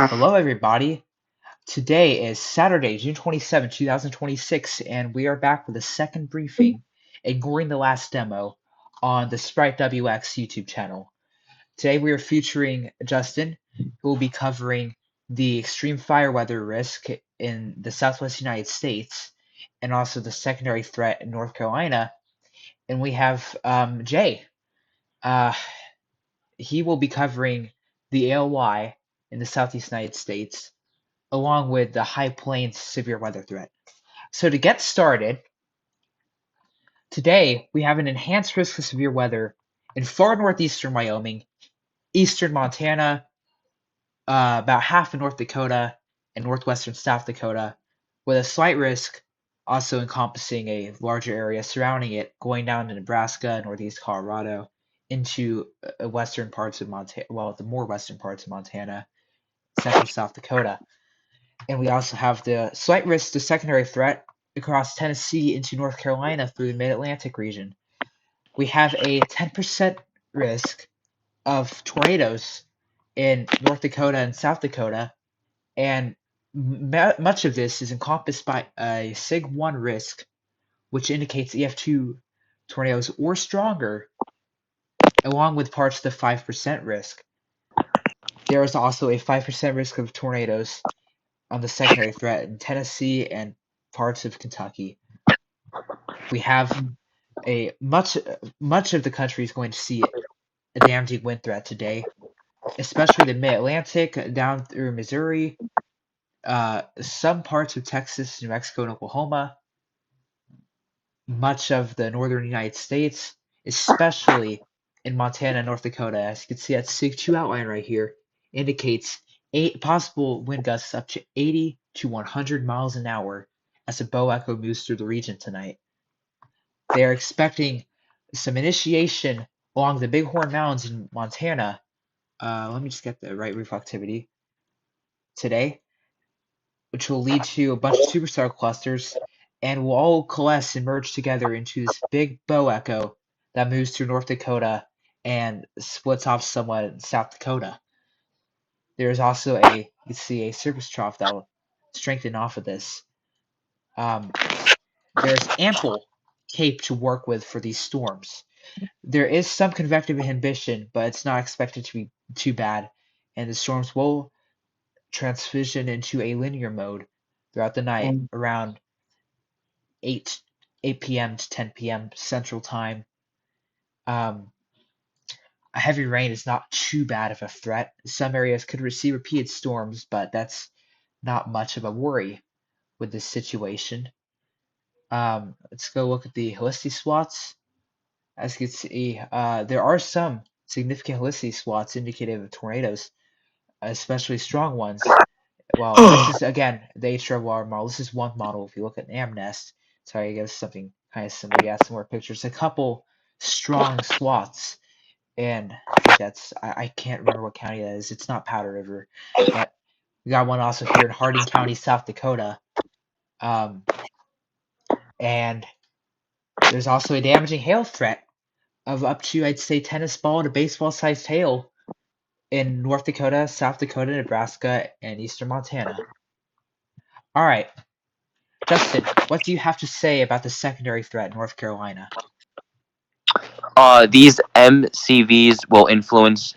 Hello, everybody. Today is Saturday, June 27th, 2026, and we are back with a second briefing, ignoring the last demo, on the sdwx YouTube channel. Today we are featuring Justin, who will be covering the extreme fire weather risk in the southwest United States, and also the secondary threat in North Carolina. And we have Jay. Uh, he will be covering the ALY in the southeast United States, along with the high plains severe weather threat. So to get started, today we have an enhanced risk of severe weather in far northeastern Wyoming, eastern Montana, about half of North Dakota, and northwestern South Dakota, with a slight risk also encompassing a larger area surrounding it, going down to Nebraska, northeast Colorado, into western parts of Montana, well, the more western parts of Montana, central South Dakota. And we also have the slight risk to secondary threat across Tennessee into North Carolina through the Mid-Atlantic region. We have a 10% risk of tornadoes in North Dakota and South Dakota, and much of this is encompassed by a SIG 1 risk, which indicates EF2 tornadoes or stronger, along with parts of the 5% risk. There is also a 5% risk of tornadoes on the secondary threat in Tennessee and parts of Kentucky. We have a much of the country is going to see a damaging wind threat today, especially the Mid-Atlantic down through Missouri, some parts of Texas, New Mexico, and Oklahoma, much of the northern United States, especially in Montana and North Dakota. As you can see, that SIG 2 outline right here indicates 8 possible wind gusts up to 80 to 100 miles an hour as a bow echo moves through the region tonight. They are expecting some initiation along the Bighorn Mountains in Montana. Let me just get the right reflectivity today, which will lead to a bunch of superstar clusters and will all coalesce and merge together into this big bow echo that moves through North Dakota and splits off somewhat in South Dakota. There is also you can see a surface trough that will strengthen off of this. There's ample cape to work with for these storms. There is some convective inhibition, but it's not expected to be too bad, and the storms will transition into a linear mode throughout the night around 8 p.m. to 10 p.m. Central Time. A heavy rain is not too bad of a threat. Some areas could receive repeated storms, but that's not much of a worry with this situation. Let's go look at the helicity SWATs. As you can see, there are some significant helicity SWATs indicative of tornadoes, especially strong ones. Well, this is again the HRWR model. This is one model. If you look at Amnest, sorry, I guess something kind of similar. Yeah, some more pictures. A couple strong SWATs, and I think I can't remember what county that is. It's not Powder River, but we got one also here in Harding County, South Dakota. And there's also a damaging hail threat of up to, I'd say, tennis ball to baseball sized hail in North Dakota, South Dakota, Nebraska, and eastern Montana. All right, Justin, what do you have to say about the secondary threat in North Carolina? These MCVs will influence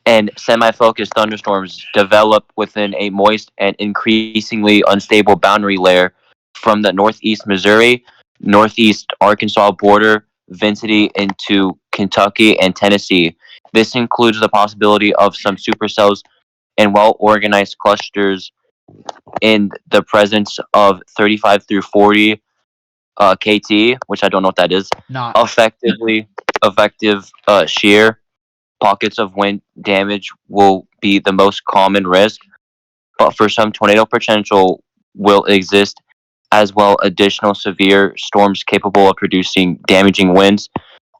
and semi-focused thunderstorms develop within a moist and increasingly unstable boundary layer from the northeast Missouri, northeast Arkansas border vicinity into Kentucky and Tennessee. This includes the possibility of some supercells and well-organized clusters in the presence of 35 through 40 KT, which I don't know what that is. Not Effective shear pockets of wind damage will be the most common risk, but for some tornado potential will exist as well. Additional severe storms capable of producing damaging winds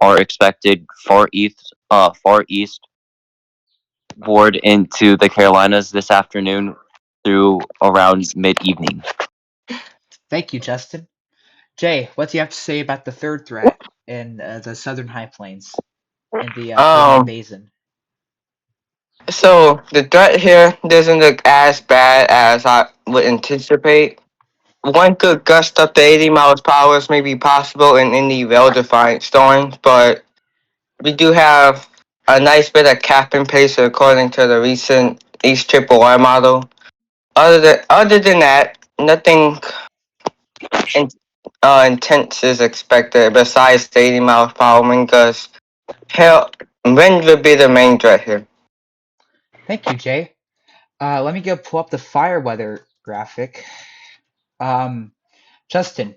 are expected far eastward into the Carolinas this afternoon through around mid-evening. Thank you, Justin. Jay, what do you have to say about the third threat in the southern high plains and the Ojai Basin? So the threat here doesn't look as bad as I would anticipate. One good gust up to 80 miles per hour may be possible in any well-defined storms, but we do have a nice bit of cap in place according to the recent East Triple Y model. Other than that, nothing in, intense is expected besides the 80 miles per hour wind gusts. Hell, wind would be the main threat here. Thank you, Jay. Let me go pull up the fire weather graphic. Um, Justin,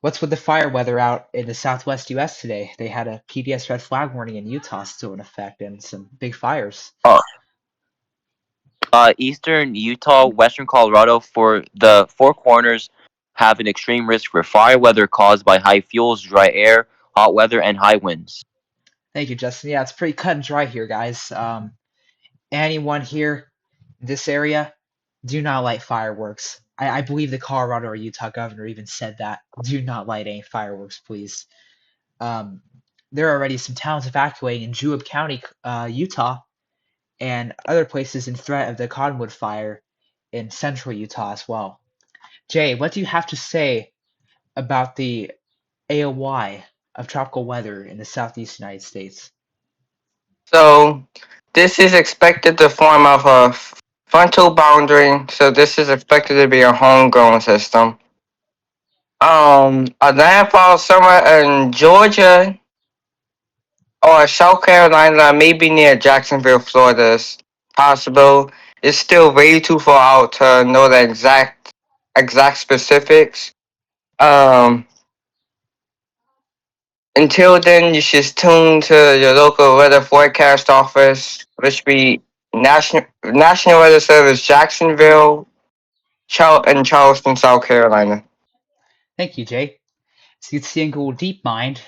what's with the fire weather out in the Southwest U.S. today? They had a PBS red flag warning in Utah still in effect and some big fires. Uh, Eastern Utah, Western Colorado, for the Four Corners have an extreme risk for fire weather caused by high fuels, dry air, hot weather, and high winds. Thank you, Justin. Yeah, it's pretty cut and dry here, guys. Anyone here in this area, do not light fireworks. I believe the Colorado or Utah governor even said that. Do not light any fireworks, please. Um, there are already some towns evacuating in Juab County, Utah, and other places in threat of the Cottonwood Fire in central Utah as well. Jay, what do you have to say about the AOY of tropical weather in the southeast United States? So this is expected to form of a frontal boundary. So this is expected to be a homegrown system. A landfall somewhere in Georgia or South Carolina, maybe near Jacksonville, Florida is possible. It's still way too far out to know the exact specifics. Um, Until then, you should tune to your local weather forecast office, which be National Weather Service, Jacksonville, and Charleston, South Carolina. Thank you, Jay. So you can see in Google DeepMind,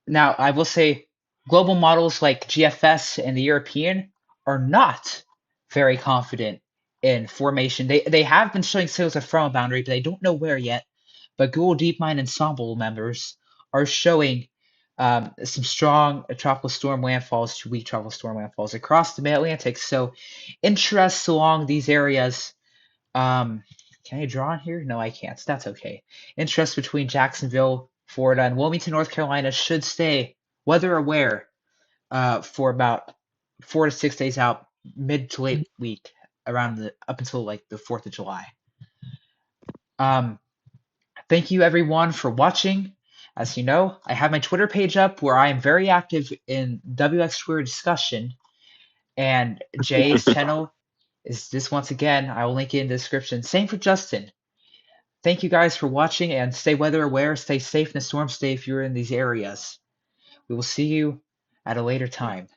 now, I will say global models like GFS and the European are not very confident in formation. They have been showing signals of frontal boundary, but they don't know where yet. But Google DeepMind Ensemble members are showing some strong tropical storm landfalls to weak tropical storm landfalls across the Mid Atlantic. So, interests along these areas. Can I draw on here? No, I can't. That's okay. Interest between Jacksonville, Florida, and Wilmington, North Carolina should stay weather aware for about 4 to 6 days out, mid to late week, around the up until like the 4th of July. Um, Thank you everyone for watching. As you know, I have my Twitter page up where I am very active in WX Twitter discussion, and Jay's channel is this once again. I will link it in the description. Same for Justin. Thank you guys for watching and stay weather aware, stay safe in the storm, stay if you're in these areas. We will see you at a later time.